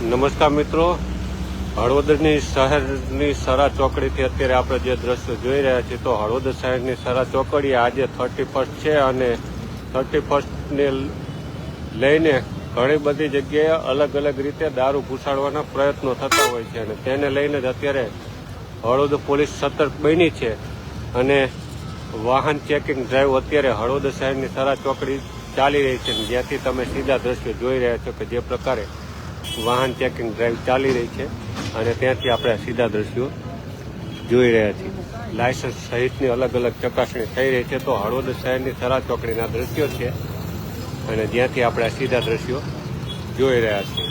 નમસ્કાર મિત્રો, હળવદની શહેરની સરા ચોકડીથી અત્યારે આપણે જે દ્રશ્યો જોઈ રહ્યા છીએ તો હળવદ શહેરની સરા ચોકડી આજે 31 છે અને 31ને લઈને ઘણી બધી જગ્યાએ અલગ અલગ રીતે દારૂ ઘુસાડવાના પ્રયત્નો થતા હોય છે અને તેને લઈને જ અત્યારે હળવદ પોલીસ સતર્ક બની છે અને વાહન ચેકિંગ ડ્રાઈવ અત્યારે હળવદ શહેરની સરા ચોકડી ચાલી રહી છે, જ્યાંથી તમે સીધા દ્રશ્યો જોઈ રહ્યા છો કે જે પ્રકારે વાહન ચેકિંગ ડ્રાઈવ ચાલી રહી છે અને ત્યાંથી આપણે સીધા દ્રશ્યો જોઈ રહ્યા છીએ. લાયસન્સ સહિતની અલગ અલગ ચકાસણી થઈ રહી છે. તો હળવદ શહેરની સરા ચોકડીના દ્રશ્યો છે અને જ્યાંથી આપણે સીધા દ્રશ્યો જોઈ રહ્યા છીએ.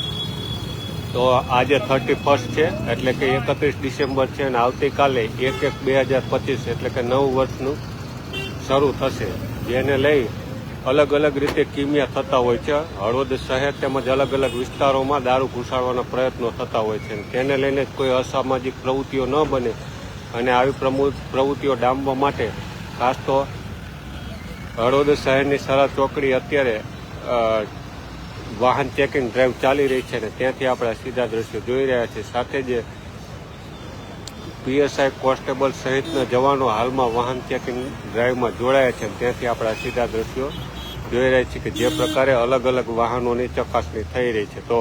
તો આજે 31 છે એટલે કે 31 ડિસેમ્બર છે અને આવતીકાલે 1/1/2025 એટલે કે નવું વર્ષનું શરૂ થશે, જેને લઈ અલગ અલગ રીતે કિમિયા થતા હોય છે. હળવદ શહેર તેમજ અલગ અલગ વિસ્તારોમાં દારૂ ઘુસાડવાના પ્રયત્નો થતા હોય છે. તેને લઈને કોઈ અસામાજિક પ્રવૃત્તિઓ ન બને અને આવી પ્રવૃત્તિઓ ડામવા માટે ખાસ તો હળવદ શહેરની સરા ચોકડી અત્યારે વાહન ચેકિંગ ડ્રાઈવ ચાલી રહી છે અને ત્યાંથી આપણે સીધા દ્રશ્યો જોઈ રહ્યા છીએ. સાથે જ પીએસઆઈ કોન્સ્ટેબલ સહિતના જવાનો હાલમાં વાહન ચેકિંગ ડ્રાઈવમાં જોડાયા છે. ત્યાંથી આપણે સીધા દ્રશ્યો જોઈ રહ્યા છીએ કે જે પ્રકારે અલગ અલગ વાહનોની ચકાસણી થઈ રહી છે. તો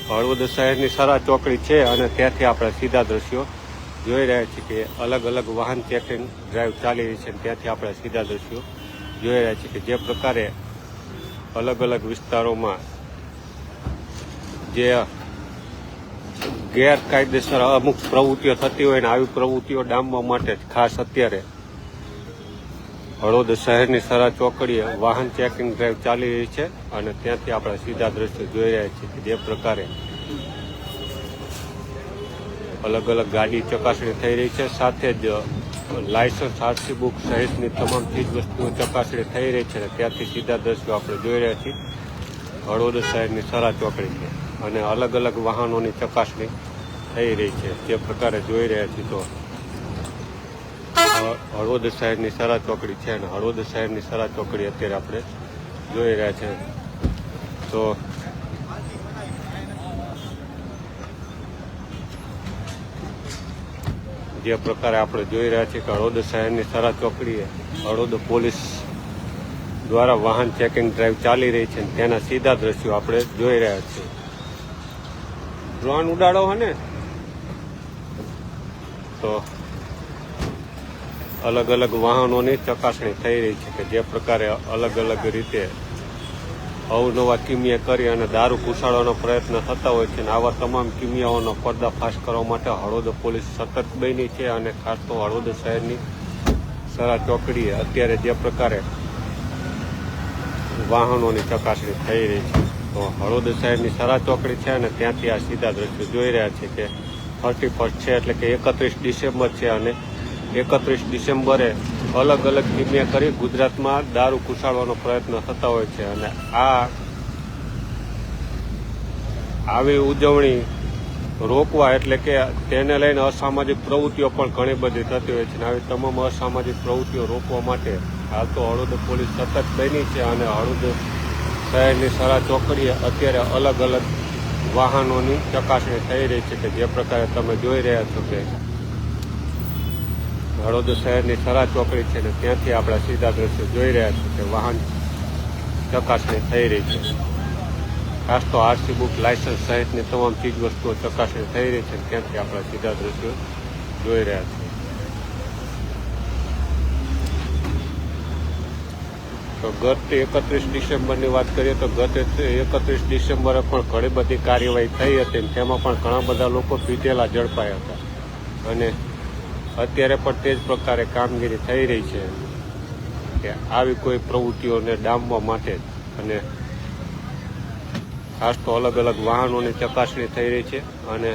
હળવદ શહેરની સરા ચોકડી છે અને ત્યાંથી આપણે સીધા દ્રશ્યો જોઈ રહ્યા છીએ કે અલગ અલગ વાહન ચેકિંગ ડ્રાઈવ ચાલી રહી છે. ત્યાંથી આપણે સીધા દ્રશ્યો જોઈ રહ્યા છીએ કે જે પ્રકારે અલગ અલગ વિસ્તારોમાં જે ગેરકાયદેસર અમુક પ્રવૃત્તિઓ થતી હોય ને આવી પ્રવૃત્તિઓ ડામવા માટે જ ખાસ અત્યારે હળવદ શહેરની સરા ચોકડીએ વાહન ચેકિંગ ડ્રાઈવ ચાલી રહી છે અને ત્યાંથી આપણે સીધા દ્રશ્યો જોઈ રહ્યા છીએ કે જે પ્રકારે અલગ અલગ ગાડી ચકાસણી થઈ રહી છે. સાથે જ લાયસન્સ, આરસી બુક સહિતની તમામ ચીજ વસ્તુઓ ચકાસણી થઈ રહી છે અને ત્યાંથી સીધા દ્રશ્યો આપણે જોઈ રહ્યા છીએ. હળવદ શહેરની સરા ચોકડી છે અને અલગ અલગ વાહનોની ચકાસણી થઈ રહી છે જે પ્રકારે જોઈ રહ્યા છીએ. તો હળવદ શહેરની સરા ચોકડી છે અને હળવદ શહેરની સરા ચોકડી અત્યારે આપણે જોઈ રહ્યા છે. તો જે પ્રકારે આપણે જોઈ રહ્યા છીએ કે હળવદ શહેરની સરા ચોકડીએ હળવદ પોલીસ દ્વારા વાહન ચેકિંગ ડ્રાઈવ ચાલી રહી છે તેના સીધા દ્રશ્યો આપણે જોઈ રહ્યા છીએ. ડ્રોન ઉડાડો હે ને તો અલગ અલગ વાહનોની ચકાસણી થઈ રહી છે કે જે પ્રકારે અલગ અલગ રીતે અવનવા કિમિયા કરી અને દારૂ ઘુસાડવાનો પ્રયત્ન થતા હોય છે અને આવા તમામ કિમિયાઓનો પર્દાફાશ કરવા માટે હળવદ પોલીસ સતર્ક બની છે અને ખાસ તો હળવદ શહેરની સરા ચોકડીએ અત્યારે જે પ્રકારે વાહનોની ચકાસણી થઈ રહી છે. તો હળવદ શહેરની સરા ચોકડી છે અને ત્યાંથી આ સીધા દ્રશ્યો જોઈ રહ્યા છે કે 31 છે એટલે કે 31 ડિસેમ્બર છે અને 31 ડિસેમ્બરે અલગ અલગ કિમિયા કરી ગુજરાતમાં દારૂ ઘુસાડવાનો પ્રયત્ન થતા હોય છે અને આવી ઉજવણી રોકવા એટલે કે તેને લઈને અસામાજિક પ્રવૃત્તિઓ પણ ઘણી બધી થતી હોય છે. આવી તમામ અસામાજિક પ્રવૃત્તિઓ રોકવા માટે હાલ તો હળવદ પોલીસ સતત બની છે અને હળવદ શહેરની સરા ચોકડીએ અત્યારે અલગ અલગ વાહનોની ચકાસણી થઈ રહી છે કે જે પ્રકારે તમે જોઈ રહ્યા છો કે હળવદ શહેરની સરા ચોકડી છે ને ત્યાંથી આપણે સીધા દ્રશ્યો જોઈ રહ્યા છીએ કે વાહન ચકાસણી થઈ રહી છે. ખાસ તો આરસી બુક, લાયસન્સ સહિતની તમામ ચીજ વસ્તુઓ ચકાસણી થઈ રહી છે અને ત્યાંથી આપણે સીધા દ્રશ્યો જોઈ રહ્યા છીએ. તો ગત 31 ડિસેમ્બરની વાત કરીએ તો ગત 31 ડિસેમ્બરે પણ ઘણી બધી કાર્યવાહી થઈ હતી અને તેમાં પણ ઘણા બધા લોકો પીટેલા ઝડપાયા હતા અને અત્યારે પણ તે જ પ્રકારે કામગીરી થઈ રહી છે કે આવી કોઈ પ્રવૃત્તિઓને ડામવા માટે અને ખાસ તો અલગ અલગ વાહનોની ચકાસણી થઈ રહી છે અને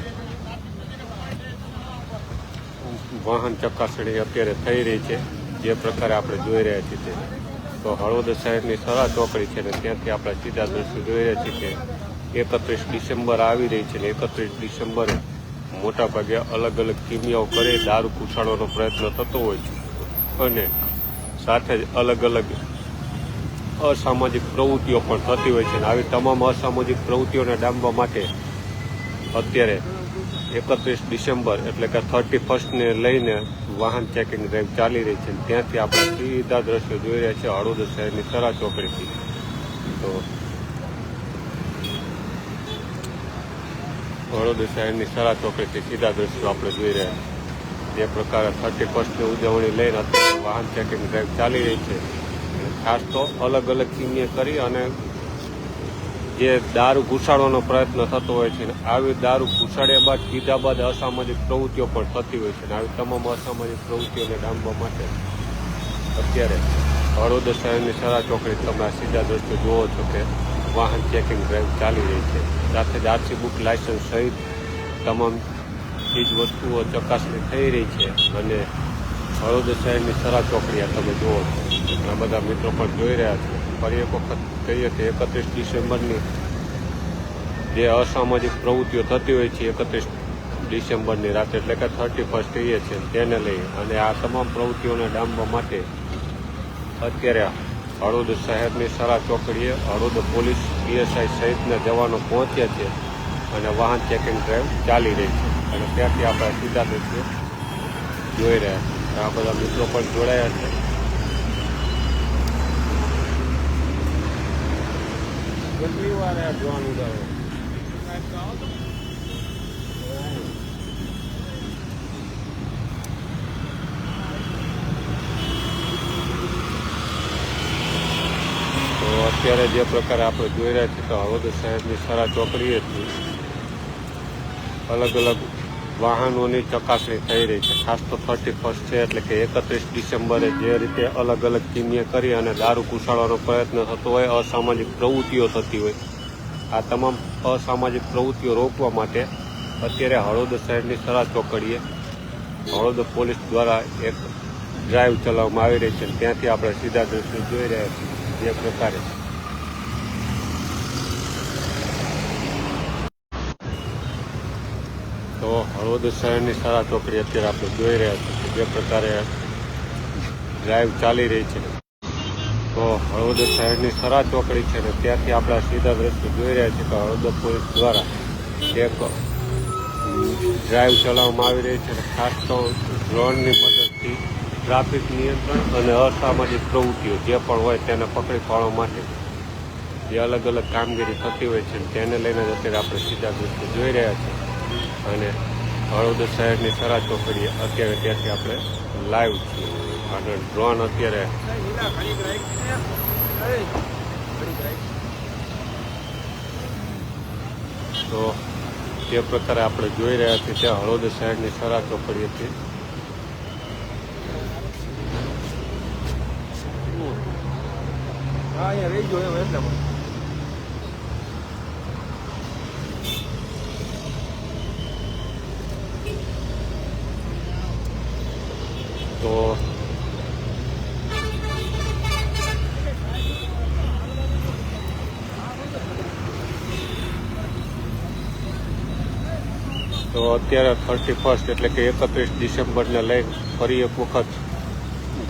વાહન ચકાસણી અત્યારે થઈ રહી છે જે પ્રકારે આપણે જોઈ રહ્યા છીએ. તો હળવદ શહેરની સરા ચોકડી છે ને ત્યાંથી આપણે સીધા દ્રશ્યો જોઈ રહ્યા છીએ કે 31 ડિસેમ્બર આવી રહી છે ને 31 ડિસેમ્બરે મોટાભાગે અલગ અલગ કિમિયાઓ કરી દારૂ ઘુસાડવાનો પ્રયત્ન થતો હોય છે અને સાથે જ અલગ અલગ અસામાજિક પ્રવૃત્તિઓ પણ થતી હોય છે. આવી તમામ અસામાજિક પ્રવૃત્તિઓને ડામવા માટે અત્યારે 31 ડિસેમ્બર એટલે કે 31ને લઈને વાહન ચેકિંગ ડ્રાઈવ ચાલી રહી છે. ત્યાંથી આપણે સીધા દ્રશ્યો જોઈ રહ્યા છીએ હળવદ શહેરની સરા ચોકડીથી. તો હળવદ શહેરની સરા ચોકડીથી સીધા દ્રશ્યો આપણે જોઈ રહ્યા છીએ. જે પ્રકારે 31ની ઉજવણી લઈને અત્યારે વાહન ચેકિંગ ડ્રાઈવ ચાલી રહી છે. ખાસ તો અલગ અલગ કિમીએ કરી અને જે દારૂ ઘુસાડવાનો પ્રયત્ન થતો હોય છે, આવી દારૂ ઘુસાડ્યા બાદ પીધા બાદ અસામાજિક પ્રવૃત્તિઓ પણ થતી હોય છે. આવી તમામ અસામાજિક પ્રવૃત્તિઓને ડામવા માટે અત્યારે હળવદ શહેરની સરા ચોકડી તમે આ સીધા દ્રશ્યો જુઓ છો કે વાહન ચેકિંગ ડ્રાઈવ ચાલી રહી છે. સાથે જ આરસી બુક, લાયસન્સ સહિત તમામ ચીજ વસ્તુઓ ચકાસણી થઈ રહી છે. અને હળવદ શહેરની સરા ચોકડી તમે જુઓ છો, ઘણા બધા મિત્રો પણ જોઈ રહ્યા છે. ફરી એક વખત કહીએ કે 31 ડિસેમ્બરની જે અસામાજિક પ્રવૃત્તિઓ થતી હોય છે 31 ડિસેમ્બરની રાતે એટલે કે 31 કહીએ છીએ, તેને લઈ અને આ તમામ પ્રવૃત્તિઓને ડામવા માટે અત્યારે હળવદ શહેરની સરા ચોકડીએ હળવદ પોલીસ, પીએસઆઈ સહિતના જવાનો પહોંચ્યા છે અને વાહન ચેકિંગ ડ્રાઈવ ચાલી રહી છે. અને ત્યાંથી આપણે સીધા દ્રશ્યો જોઈ રહ્યા છીએ. આ બધા મિત્રો પણ જોડાયા છે. કેટલી વાર જોવાનું તો અત્યારે જે પ્રકારે આપણે જોઈ રહ્યા છીએ તો હળવદ શહેરની સરા ચોકડીએથી અલગ અલગ વાહનોની ચકાસણી થઈ રહી છે. ખાસ તો 31 છે એટલે કે 31 ડિસેમ્બરે જે રીતે અલગ અલગ કિમીએ કરી અને દારૂ ઘુસાડવાનો પ્રયત્ન થતો હોય, અસામાજિક પ્રવૃત્તિઓ થતી હોય, આ તમામ અસામાજિક પ્રવૃત્તિઓ રોકવા માટે અત્યારે હળવદ શહેરની સરા ચોકડીએ હળવદ પોલીસ દ્વારા એક ડ્રાઈવ ચલાવવામાં આવી રહી છે. ત્યાંથી આપણે સીધા દ્રશ્યો જોઈ રહ્યા છીએ. જે પ્રકારે તો હળવદ શહેરની સરા ચોકડી અત્યારે આપણે જોઈ રહ્યા છીએ જે પ્રકારે ડ્રાઈવ ચાલી રહી છે. તો હળવદ શહેરની સરા ચોકડી છે ને ત્યાંથી આપણે સીધા દ્રશ્યો જોઈ રહ્યા છીએ કે હળવદ પોલીસ દ્વારા એક ડ્રાઈવ ચલાવવામાં આવી રહી છે. ખાસ તો ડ્રોનની મદદથી ટ્રાફિક નિયંત્રણ અને અસામાજિક પ્રવૃત્તિઓ જે પણ હોય તેને પકડી પાડવા માટે જે અલગ અલગ કામગીરી થતી હોય છે તેને લઈને જ અત્યારે આપણે સીધા દ્રશ્યો જોઈ રહ્યા છીએ. અને હળવદ શહેરની સરા ચોકડીએ અત્યારે ત્યાંથી આપણે લાઈવ છીએ અને ડ્રોન અત્યારે તો તે પ્રકારે આપણે જોઈ રહ્યા છીએ ત્યાં હળવદ શહેરની સરા ચોકડીએથી તો અત્યારે 31 એટલે કે 31 ડિસેમ્બરને લઈને ફરી એક વખત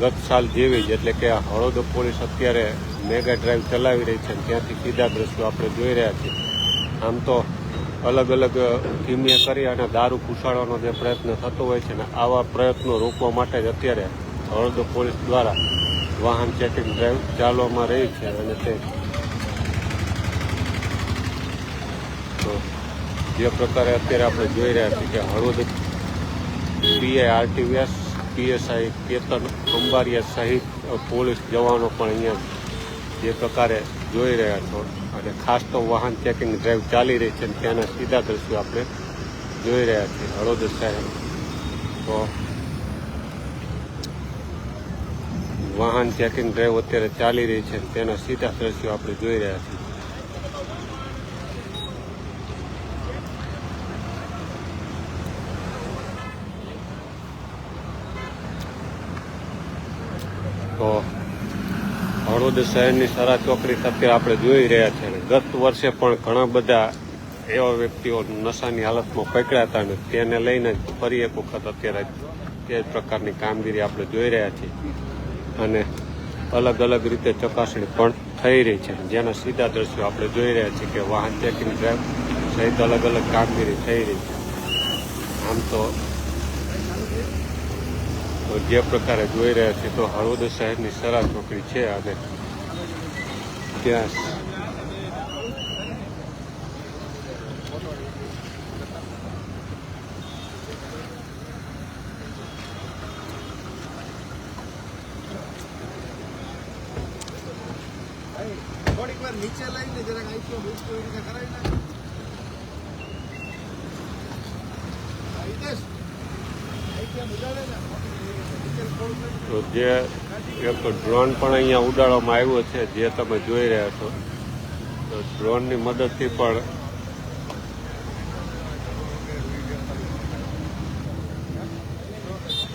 ગત સાલ જેવી જ એટલે કે હળવદ પોલીસ અત્યારે મેગા ડ્રાઈવ ચલાવી રહી છે. ત્યાંથી સીધા દ્રશ્યો આપણે જોઈ રહ્યા છીએ. આમ તો અલગ અલગ કિમીએ કરી અને દારૂ ઘુસાડવાનો જે પ્રયત્ન થતો હોય છે ને આવા પ્રયત્નો રોકવા માટે જ અત્યારે હળવદ પોલીસ દ્વારા વાહન ચેકિંગ ડ્રાઈવ ચાલવામાં રહી છે. અને તે તો જે પ્રકારે અત્યારે આપણે જોઈ રહ્યા છીએ કે હળવદ પીઆઈ આરટીવીએસ, પીએસઆઈ કેતન અંબારિયા સહિત પોલીસ જવાનો પણ અહીંયા જે પ્રકારે જોઈ રહ્યા છો. અને ખાસ તો વાહન ચેકિંગ ડ્રાઈવ ચાલી રહી છે ત્યાંના સીધા દ્રશ્યો આપણે જોઈ રહ્યા છીએ હળવદ શહેર. તો વાહન ચેકિંગ ડ્રાઈવ અત્યારે ચાલી રહી છે તેના સીધા દ્રશ્યો આપણે જોઈ રહ્યા છીએ. તો હળવદ શહેરની સરા ચોકડી અત્યારે આપણે જોઈ રહ્યા છીએ. ગત વર્ષે પણ ઘણા બધા એવા વ્યક્તિઓ નશાની હાલતમાં પકડ્યા હતા અને તેને લઈને ફરી એક વખત અત્યારે તે જ પ્રકારની કામગીરી આપણે જોઈ રહ્યા છીએ. અને અલગ અલગ રીતે ચકાસણી પણ થઈ રહી છે જેના સીધા દ્રશ્યો આપણે જોઈ રહ્યા છીએ કે વાહન ચેકિંગ ડ્રાઈવ સહિત અલગ અલગ કામગીરી થઈ રહી છે. આમ તો જે પ્રકારે જોઈ રહ્યા છે તો હળવદ શહેરની સરા ચોકડી છે અને ત્યાં થોડીક વાર નીચે લઈને જરાક આઈપીઓ મૂકતો એ રીતે કરાવી નાખો. તો જે એક ડ્રોન પણ અહીંયા ઉડાડવામાં આવ્યો છે, જે તમે જોઈ રહ્યા છો. તો ડ્રોનની મદદથી પણ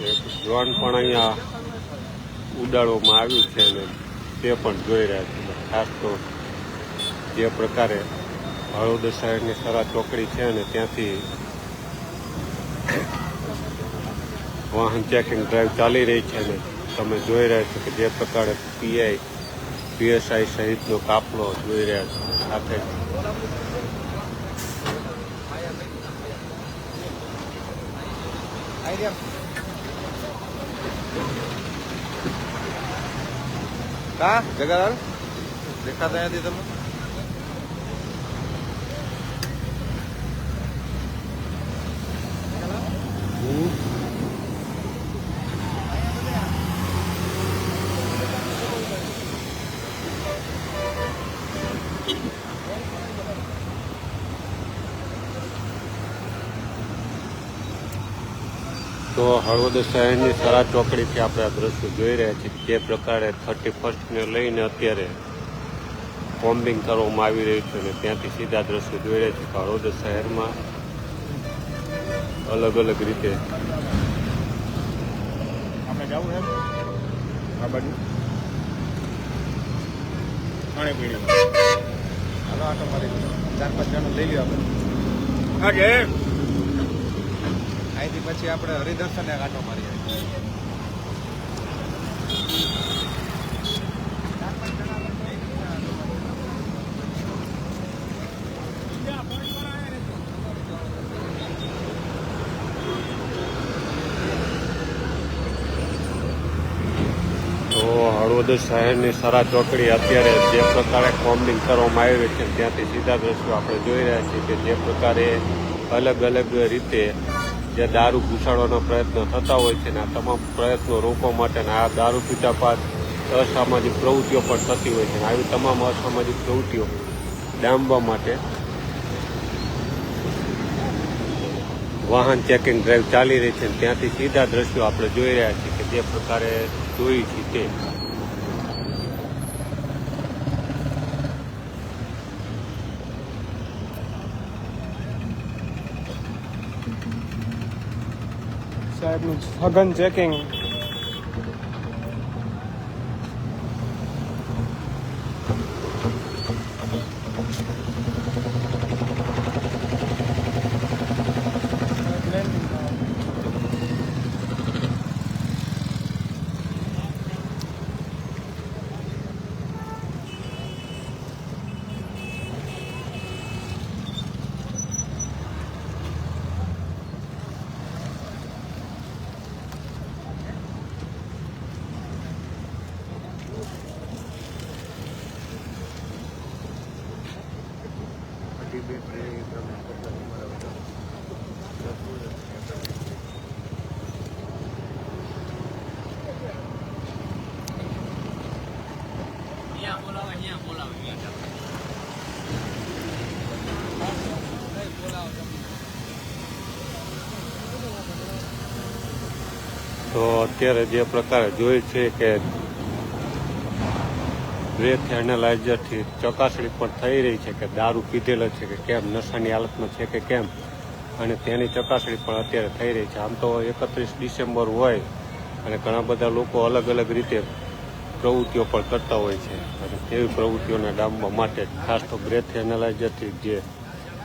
એક ડ્રોન પણ અહીંયા ઉડાડવામાં આવ્યું છે અને તે પણ જોઈ રહ્યા છે. ખાસ તો જે પ્રકારે હળવદ શહેરની સરા ચોકડી છે અને ત્યાંથી વાહન ચેકિંગ ડ્રાઈવ ચાલી રહી છે અને તમે જોઈ રહ્યા છો કે જે પ્રકારે પીઆઈ પીએસઆઈ સહિતનો કાફલો જોઈ રહ્યા છો. સાથે હા જગાલાલ દેખાતા અહીંયાથી તમે તો હળવદ શહેરની સરા ચોકડીથી આપણે આ દ્રશ્યો જોઈ રહ્યા છીએ. જે પ્રકારે 31ને લઈને અત્યારે કોમ્બિંગ કરવામાં આવી રહ્યું છે અને ત્યાંથી સીધા દ્રશ્યો જોઈ રહ્યા છીએ કે હળવદ શહેરમાં અલગ અલગ રીતે આપણે જવું છે આ બાજુ ખાણીપીણી હાલો આટો મારી 4-5 જણ લઈ લ્યો આપણે આજે અહીંથી પછી આપણે હરિદર્શને આટો મારીએ. હળવદ શહેરની સરા ચોકડી અત્યારે જે પ્રકારે કોમ્બિંગ કરવામાં આવી છે ત્યાંથી સીધા દ્રશ્યો આપણે જોઈ રહ્યા છીએ કે જે પ્રકારે અલગ અલગ રીતે જે દારૂ ઘૂસાડવાનો પ્રયત્ન થતા હોય છે ને આ તમામ પ્રયત્નો રોકવા માટે આ દારૂ પીતા બાદ અસામાજિક પ્રવૃત્તિઓ પણ થતી હોય છે. આવી તમામ અસામાજિક પ્રવૃત્તિઓ ડામવા માટે વાહન ચેકિંગ ડ્રાઈવ ચાલી રહી છે. ત્યાંથી સીધા દ્રશ્યો આપણે જોઈ રહ્યા છીએ કે જે પ્રકારે જોઈ છે તે સાહેબનું સઘન ચેકિંગ. તો અત્યારે જે પ્રકારે જોઈ છે કે બ્રેથ એનાલાઇઝરથી ચકાસણી પણ થઈ રહી છે કે દારૂ પીધેલો છે કે કેમ, નશાની હાલતમાં છે કે કેમ, અને તેની ચકાસણી પણ અત્યારે થઈ રહી છે. આમ તો 31 ડિસેમ્બર હોય અને ઘણા બધા લોકો અલગ અલગ રીતે પ્રવૃત્તિઓ પણ કરતા હોય છે અને તેવી પ્રવૃત્તિઓને ડામવા માટે ખાસ તો બ્રેથ એનાલાઇઝરથી જે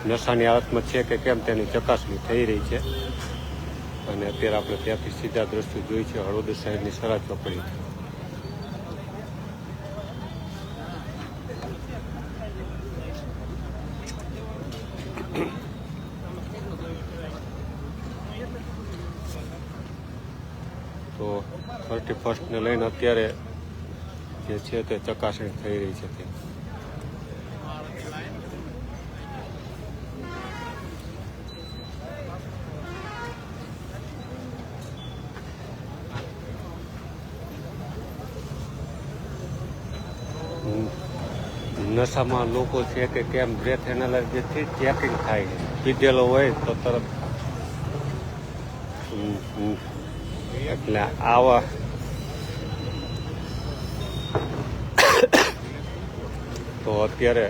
નશાની હાલતમાં છે કે કેમ તેની ચકાસણી થઈ રહી છે. અને અત્યારે આપણે ત્યાંથી સીધા દ્રશ્યો જોઈ છે હળવદ શહેરની સરા ચોકડી. તો 31st ને લઈને અત્યારે જે છે તે ચકાસણી થઈ રહી છે તે નશામાં લોકો છે કે કેમ બ્રેથ એનાલિસિસથી ચેકિંગ થાય છે. પીધેલો હોય તો તરત એટલે આવા તો અત્યારે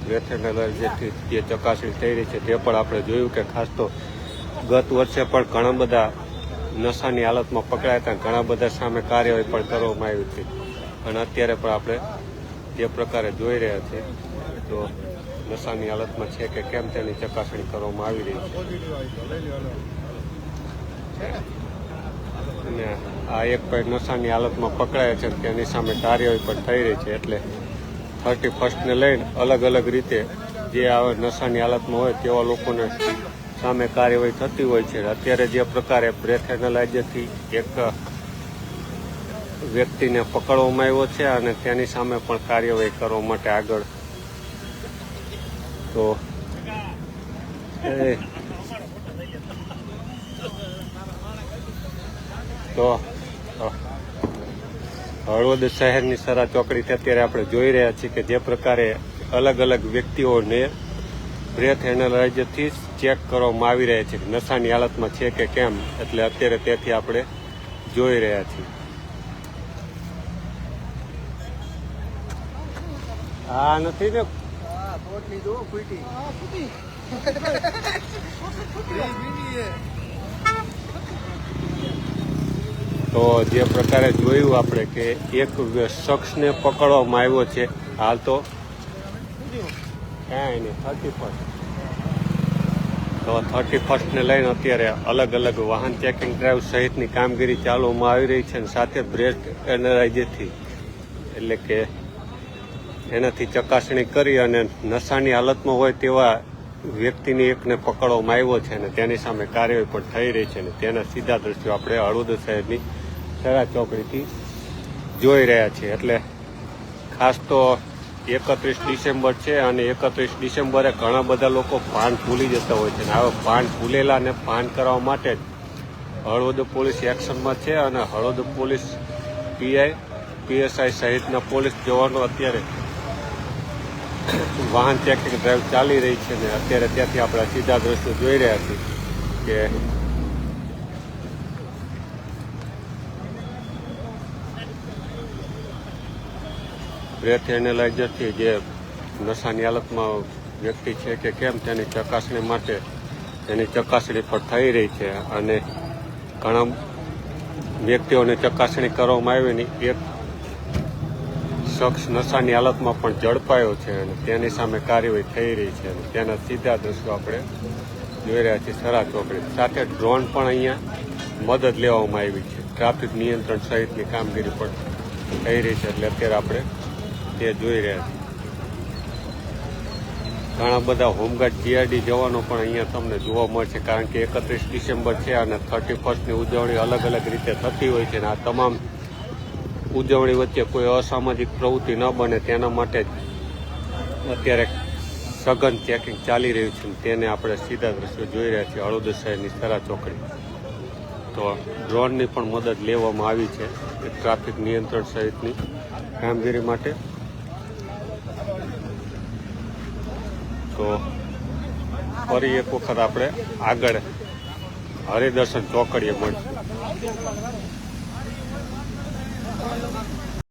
બ્રેથ એનાલિસિસથી જે ચકાસણી થઈ રહી છે તે પણ આપણે જોયું કે ખાસ તો ગત વર્ષે પણ ઘણા બધા નશાની હાલતમાં પકડાયા હતા, ઘણા બધા સામે કાર્યવાહી પણ કરવામાં આવી હતી. અને અત્યારે પણ આપણે જે પ્રકારે જોઈ રહ્યા છીએ તો નશાની હાલતમાં છે કે કેમ તેની ચકાસણી કરવામાં આવી રહી છે. અને આ એક ભાઈ નશાની હાલતમાં પકડાયા છે તેની સામે કાર્યવાહી પણ થઈ રહી છે. એટલે 31st ને લઈને અલગ અલગ રીતે જે આ નશાની હાલતમાં હોય તેવા લોકોને સામે કાર્યવાહી થતી હોય છે. અત્યારે જે પ્રકારે બ્રેથ એનાલાઇઝરથી એક વ્યક્તિને પકડવામાં આવ્યો છે અને તેની સામે પણ કાર્યવાહી કરવા માટે આગળ તો હળવદ શહેરની સરા ચોકડીથી અત્યારે આપણે જોઈ રહ્યા છીએ કે જે પ્રકારે અલગ અલગ વ્યક્તિઓને બ્રેથ એનાલાઇઝરથી ચેક કરવામાં આવી રહ્યા છે કે નશાની હાલતમાં છે કે કેમ. એટલે અત્યારે તેથી આપણે જોઈ રહ્યા છીએ. આ નથી ને તો જે પ્રકારે જોયું આપણે કે એક શખ્સને પકડવામાં આવ્યો છે. હાલ તો કાંઈ નહીં 31st તો 31st ને લઈને અત્યારે અલગ અલગ વાહન ચેકિંગ ડ્રાઈવ સહિતની કામગીરી ચાલવામાં આવી રહી છે. અને સાથે બ્રેથ એનાલાઇઝરથી એટલે કે એનાથી ચકાસણી કરી અને નશાની હાલતમાં હોય તેવા વ્યક્તિની એકને પકડવામાં આવ્યો છે અને તેની સામે કાર્યવાહી પણ થઈ રહી છે. અને તેના સીધા દ્રશ્યો આપણે હળવદ શહેરની સરા ચોકડીથી જોઈ રહ્યા છીએ. એટલે ખાસ તો 31 ડિસેમ્બર છે અને 31 ડિસેમ્બરે ઘણા બધા લોકો ભાન ભૂલી જતા હોય છે. અને આવા ભાન ભૂલેલાને ભાન કરવા માટે જ હળવદ પોલીસ એક્શનમાં છે. અને હળવદ પોલીસ પીઆઈ પીએસઆઈ સહિતના પોલીસ જવાનો અત્યારે વાહન ચેકિંગ ડ્રાઈવ ચાલી રહી છે. ને અત્યારે ત્યાંથી આપણે સીધા દ્રશ્યો જોઈ રહ્યા છીએ કે બ્રેથ એનાલાઇઝરથી જે નશાની હાલતમાં વ્યક્તિ છે કે કેમ તેની ચકાસણી માટે તેની ચકાસણી પણ થઈ રહી છે. અને ઘણા વ્યક્તિઓને ચકાસણી કરવામાં આવી ને એક શખ્સ નશાની હાલતમાં પણ ઝડપાયો છે અને તેની સામે કાર્યવાહી થઈ રહી છે. અને તેના સીધા દ્રશ્યો આપણે જોઈ રહ્યા છીએ સરા ચોકડી. સાથે ડ્રોન પણ અહીંયા મદદ લેવામાં આવી છે. ટ્રાફિક નિયંત્રણ સહિતની કામગીરી પણ થઈ રહી છે. એટલે અત્યારે આપણે તે જોઈ રહ્યા છીએ. ઘણા બધા હોમગાર્ડ જીઆરડી જવાનો પણ અહીંયા તમને જોવા મળશે. કારણ કે 31 ડિસેમ્બર છે અને 31સ્ટની ઉજવણી અલગ અલગ રીતે થતી હોય છે. અને આ તમામ ઉજવણી વચ્ચે કોઈ અસામાજિક પ્રવૃત્તિ ન બને તેના માટે જ અત્યારે સઘન ચેકિંગ ચાલી રહ્યું છે. તેને આપણે સીધા દ્રશ્યો જોઈ રહ્યા છીએ હળવદ શહેરની સરા ચોકડી. તો ડ્રોનની પણ મદદ લેવામાં આવી છે ટ્રાફિક નિયંત્રણ સહિતની કામગીરી માટે. તો ફરી એક વખત આપણે આગળ હરિદર્શન ચોકડીએ મળીશું.